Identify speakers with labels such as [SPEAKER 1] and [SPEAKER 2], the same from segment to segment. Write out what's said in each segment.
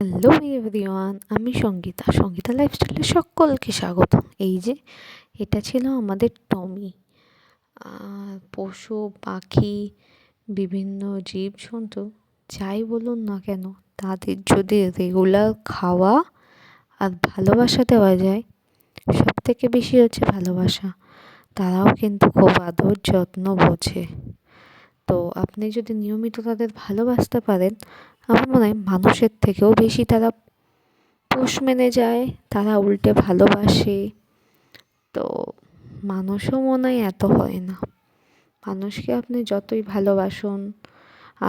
[SPEAKER 1] Hello everyone, আমি সঙ্গীতা লাইফস্টাইলে সকলকে স্বাগত। এই যে এটা ছিল আমাদের টমি। পশু পাখি বিভিন্ন জীবজন্তু যাই বলুন না কেন, তাদের যদি রেগুলার খাওয়া আর ভালোবাসা দেওয়া যায়, সব থেকে বেশি হচ্ছে ভালোবাসা। তারাও কিন্তু খুব আদর যত্ন বোঝে। তো আপনি যদি নিয়মিত তাদের ভালোবাসতে পারেন, আমার মনে হয় মানুষের থেকেও বেশি তারা পোষ মেনে যায়, তারা উল্টে ভালোবাসে। তো মানুষও মনে হয় এত হয় না। মানুষকে আপনি যতই ভালোবাসুন,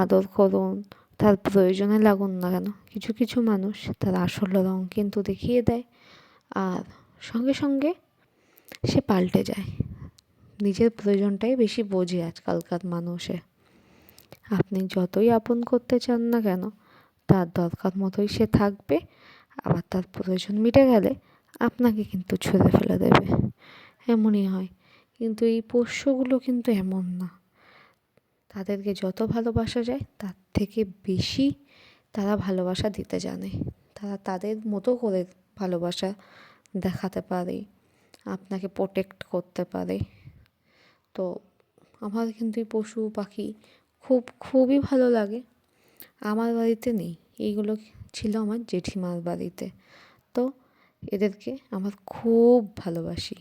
[SPEAKER 1] আদর করুন, তার প্রয়োজনে লাগুন না কেন, কিছু কিছু মানুষ তার আসল রং কিন্তু দেখিয়ে দেয়, আর সঙ্গে সঙ্গে সে পাল্টে যায়। নিজের প্রয়োজনটাই বেশি বোঝে আজকালকার মানুষে। আপনি যতই আপন করতে চান না কেন, তার দরকার মতোই সে থাকবে, আবার তার প্রয়োজন মিটে গেলে আপনাকে কিন্তু ছুঁড়ে ফেলে দেবে। এমনই হয়। কিন্তু এই পোষ্যগুলো কিন্তু এমন না। তাদেরকে যত ভালোবাসা যায় তার থেকে বেশি তারা ভালোবাসা দিতে জানে। তারা তাদের মতো করে ভালোবাসা দেখাতে পারে, আপনাকে প্রোটেক্ট করতে পারে। তো আমার কিন্তু এই পশু পাখি খুবই ভালো লাগে। আমার বাড়িতে নেই, এইগুলো ছিল আমার জেঠিমার বাড়িতে। তো এদেরকে আমার খুব ভালোবাসি।